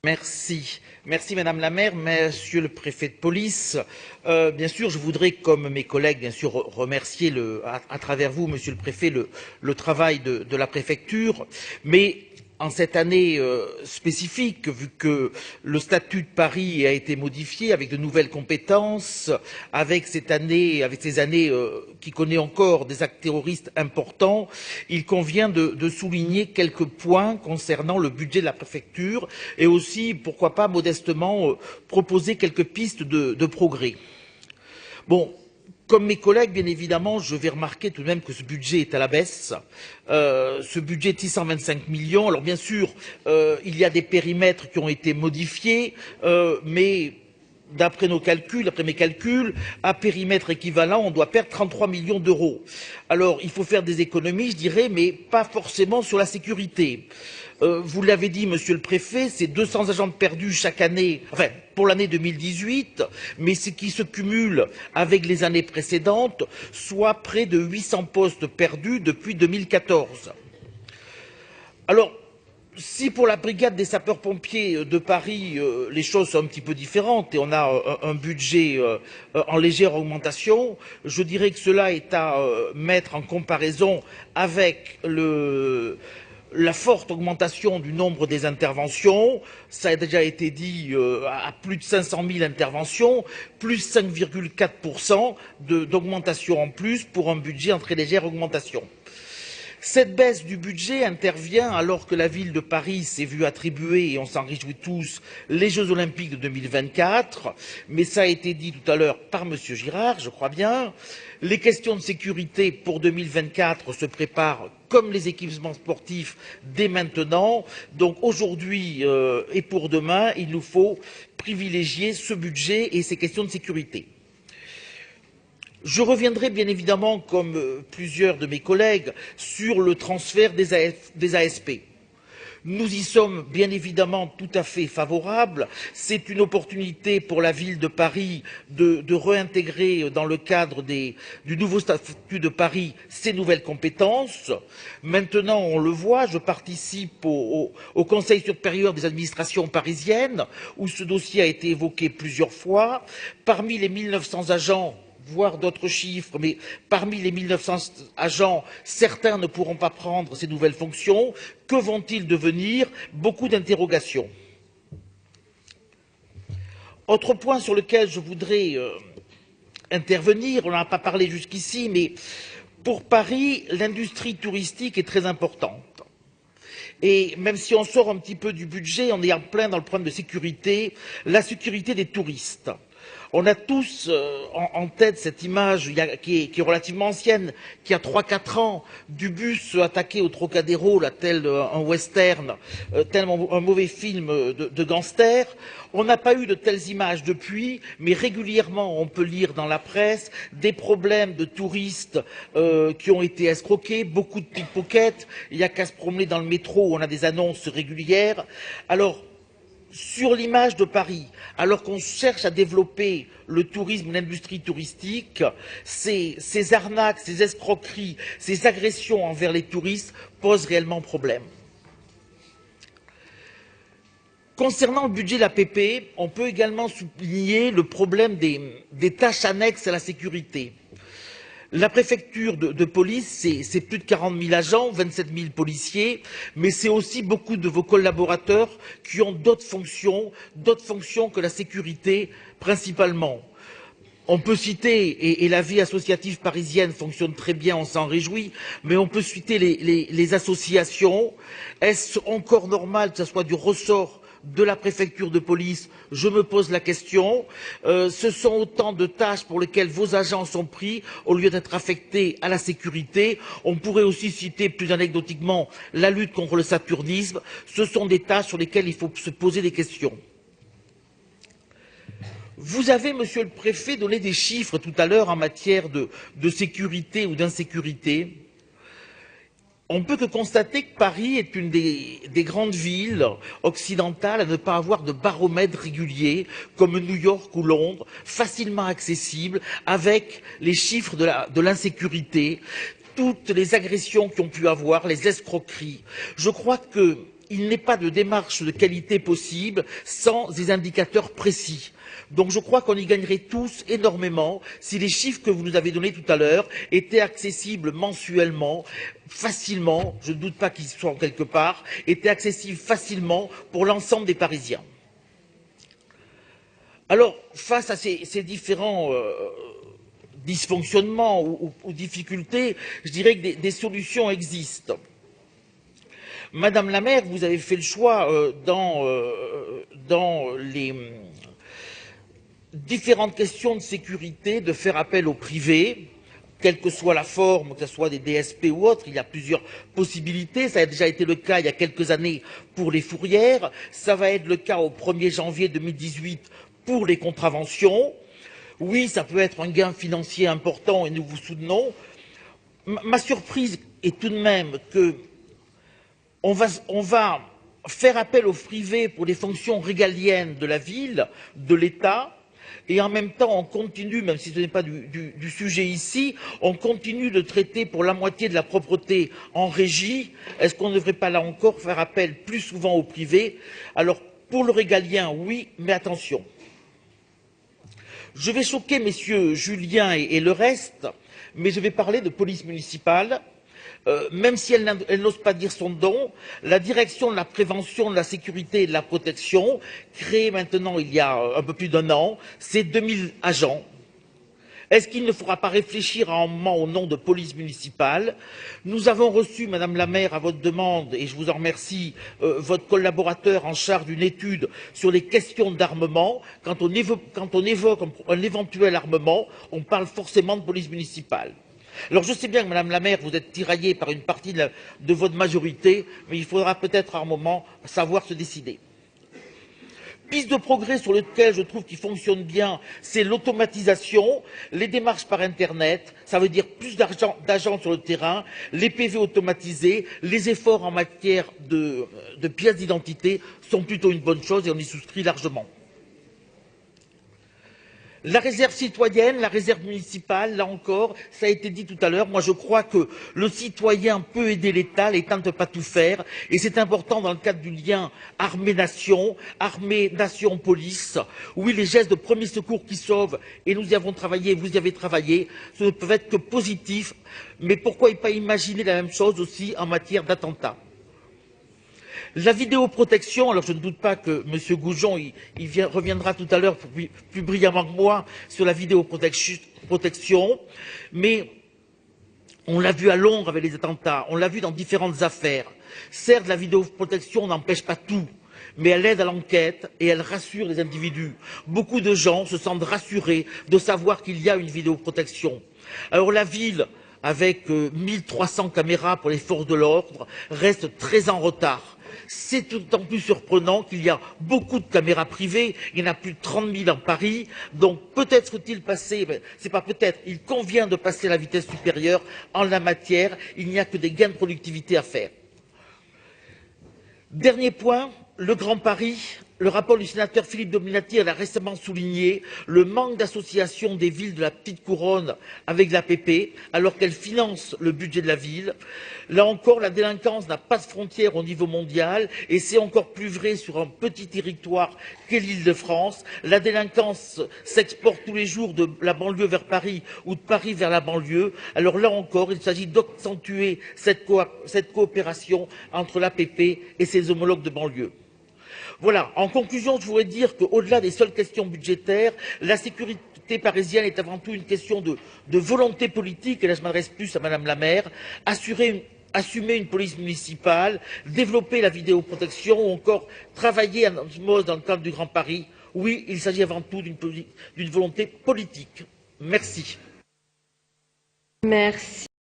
Merci. Merci Madame la maire, Monsieur le préfet de police. Bien sûr, je voudrais, comme mes collègues, bien sûr, remercier à travers vous, Monsieur le préfet, le travail de la préfecture. Mais en cette année spécifique, vu que le statut de Paris a été modifié avec de nouvelles compétences, avec ces années qui connaît encore des actes terroristes importants, il convient de souligner quelques points concernant le budget de la préfecture et aussi, pourquoi pas, modestement, proposer quelques pistes de progrès. Bon, comme mes collègues, bien évidemment, je vais remarquer tout de même que ce budget est à la baisse. Ce budget de 625 millions, alors bien sûr, il y a des périmètres qui ont été modifiés, mais d'après mes calculs, à périmètre équivalent, on doit perdre 33 millions d'euros. Alors, il faut faire des économies, je dirais, mais pas forcément sur la sécurité. Vous l'avez dit, Monsieur le Préfet, c'est 200 agents perdus chaque année, enfin, pour l'année 2018, mais ce qui se cumule avec les années précédentes, soit près de 800 postes perdus depuis 2014. Alors, si pour la brigade des sapeurs-pompiers de Paris, les choses sont un petit peu différentes et on a un budget en légère augmentation, je dirais que cela est à mettre en comparaison avec la forte augmentation du nombre des interventions. Ça a déjà été dit, à plus de 500 000 interventions, plus 5,4% d'augmentation en plus pour un budget en très légère augmentation. Cette baisse du budget intervient alors que la ville de Paris s'est vue attribuer, et on s'en réjouit tous, les Jeux Olympiques de 2024. Mais ça a été dit tout à l'heure par Monsieur Girard, je crois bien. Les questions de sécurité pour 2024 se préparent comme les équipements sportifs dès maintenant. Donc aujourd'hui et pour demain, il nous faut privilégier ce budget et ces questions de sécurité. Je reviendrai bien évidemment, comme plusieurs de mes collègues, sur le transfert des ASP. Nous y sommes bien évidemment tout à fait favorables. C'est une opportunité pour la ville de Paris de réintégrer dans le cadre du nouveau statut de Paris ces nouvelles compétences. Maintenant, on le voit, je participe au Conseil supérieur des administrations parisiennes où ce dossier a été évoqué plusieurs fois. Parmi les 1900 agents, voire d'autres chiffres, mais parmi les 1900 agents, certains ne pourront pas prendre ces nouvelles fonctions. Que vont-ils devenir? Beaucoup d'interrogations. Autre point sur lequel je voudrais intervenir, on n'en a pas parlé jusqu'ici, mais pour Paris, l'industrie touristique est très importante. Et même si on sort un petit peu du budget, on est en plein dans le problème de sécurité, la sécurité des touristes. On a tous en tête cette image qui est relativement ancienne, qui a 3-4 ans, du bus attaqué au Trocadéro, là, tel un western, tel un mauvais film de gangster. On n'a pas eu de telles images depuis, mais régulièrement on peut lire dans la presse des problèmes de touristes qui ont été escroqués, beaucoup de pickpockets. Il n'y a qu'à se promener dans le métro où on a des annonces régulières. Alors, sur l'image de Paris, alors qu'on cherche à développer le tourisme, l'industrie touristique, ces arnaques, ces escroqueries, ces agressions envers les touristes posent réellement problème. Concernant le budget de l'APP, on peut également souligner le problème des tâches annexes à la sécurité. La préfecture de police, c'est plus de 40 000 agents, 27 000 policiers, mais c'est aussi beaucoup de vos collaborateurs qui ont d'autres fonctions que la sécurité principalement. On peut citer, et la vie associative parisienne fonctionne très bien, on s'en réjouit, mais on peut citer les associations. Est-ce encore normal que ce soit du ressort de la préfecture de police? Je me pose la question. Ce sont autant de tâches pour lesquelles vos agents sont pris au lieu d'être affectés à la sécurité. On pourrait aussi citer plus anecdotiquement la lutte contre le saturnisme. Ce sont des tâches sur lesquelles il faut se poser des questions. Vous avez, Monsieur le Préfet, donné des chiffres tout à l'heure en matière de sécurité ou d'insécurité. On peut que constater que Paris est une des grandes villes occidentales à ne pas avoir de baromètre régulier, comme New York ou Londres, facilement accessible, avec les chiffres de l'insécurité, toutes les agressions qui ont pu avoir, les escroqueries. Je crois que il n'est pas de démarche de qualité possible sans des indicateurs précis. Donc je crois qu'on y gagnerait tous énormément si les chiffres que vous nous avez donnés tout à l'heure étaient accessibles mensuellement, facilement, je ne doute pas qu'ils soient quelque part, étaient accessibles facilement pour l'ensemble des Parisiens. Alors, face à ces différents dysfonctionnements ou difficultés, je dirais que des solutions existent. Madame la maire, vous avez fait le choix dans les différentes questions de sécurité de faire appel au privé, quelle que soit la forme, que ce soit des DSP ou autres. Il y a plusieurs possibilités. Ça a déjà été le cas il y a quelques années pour les fourrières. Ça va être le cas au 1er janvier 2018 pour les contraventions. Oui, ça peut être un gain financier important et nous vous soutenons. Ma surprise est tout de même que on va faire appel au privé pour les fonctions régaliennes de la ville, de l'État, et en même temps on continue, même si ce n'est pas du sujet ici, on continue de traiter pour la moitié de la propreté en régie. Est-ce qu'on ne devrait pas là encore faire appel plus souvent au privé? Alors pour le régalien, oui, mais attention. Je vais choquer messieurs Julien et le reste, mais je vais parler de police municipale. Même si elle n'ose pas dire son nom, la direction de la prévention, de la sécurité et de la protection, créée maintenant il y a un peu plus d'1 an, c'est 2000 agents. Est-ce qu'il ne faudra pas réfléchir à un moment au nom de police municipale? Nous avons reçu, Madame la maire, à votre demande, et je vous en remercie, votre collaborateur en charge d'une étude sur les questions d'armement. Quand on évoque un éventuel armement, on parle forcément de police municipale. Alors je sais bien que Madame la maire, vous êtes tiraillée par une partie de votre majorité, mais il faudra peut-être à un moment savoir se décider. Piste de progrès sur lequel je trouve qu'il fonctionne bien, c'est l'automatisation, les démarches par Internet, ça veut dire plus d'agents sur le terrain, les PV automatisés, les efforts en matière de pièces d'identité sont plutôt une bonne chose et on y souscrit largement. La réserve citoyenne, la réserve municipale, là encore, ça a été dit tout à l'heure. Moi, je crois que le citoyen peut aider l'État, l'État ne peut pas tout faire. Et c'est important dans le cadre du lien armée-nation, armée-nation-police. Oui, les gestes de premier secours qui sauvent, et nous y avons travaillé, vous y avez travaillé, ce ne peuvent être que positifs. Mais pourquoi ne pas imaginer la même chose aussi en matière d'attentats? La vidéoprotection, alors je ne doute pas que M. Goujon reviendra tout à l'heure plus brillamment que moi sur la vidéoprotection, mais on l'a vu à Londres avec les attentats, on l'a vu dans différentes affaires. Certes, la vidéoprotection n'empêche pas tout, mais elle aide à l'enquête et elle rassure les individus. Beaucoup de gens se sentent rassurés de savoir qu'il y a une vidéoprotection. Alors la ville, avec 1300 caméras pour les forces de l'ordre, reste très en retard. C'est d'autant plus surprenant qu'il y a beaucoup de caméras privées, il y en a plus de 30 000 en Paris, donc peut-être faut-il passer, c'est pas peut-être, il convient de passer à la vitesse supérieure en la matière, il n'y a que des gains de productivité à faire. Dernier point, le Grand Paris. Le rapport du sénateur Philippe Dominati l'a récemment souligné, le manque d'association des villes de la petite couronne avec l'APP, alors qu'elle finance le budget de la ville. Là encore, la délinquance n'a pas de frontières au niveau mondial et c'est encore plus vrai sur un petit territoire qu'est l'Île-de-France. La délinquance s'exporte tous les jours de la banlieue vers Paris ou de Paris vers la banlieue. Alors là encore, il s'agit d'accentuer cette coopération entre l'APP et ses homologues de banlieue. Voilà, en conclusion, je voudrais dire qu'au-delà des seules questions budgétaires, la sécurité parisienne est avant tout une question de volonté politique, et là je m'adresse plus à Madame la maire, assumer une police municipale, développer la vidéoprotection ou encore travailler en osmose dans le cadre du Grand Paris. Oui, il s'agit avant tout d'une volonté politique. Merci. Merci.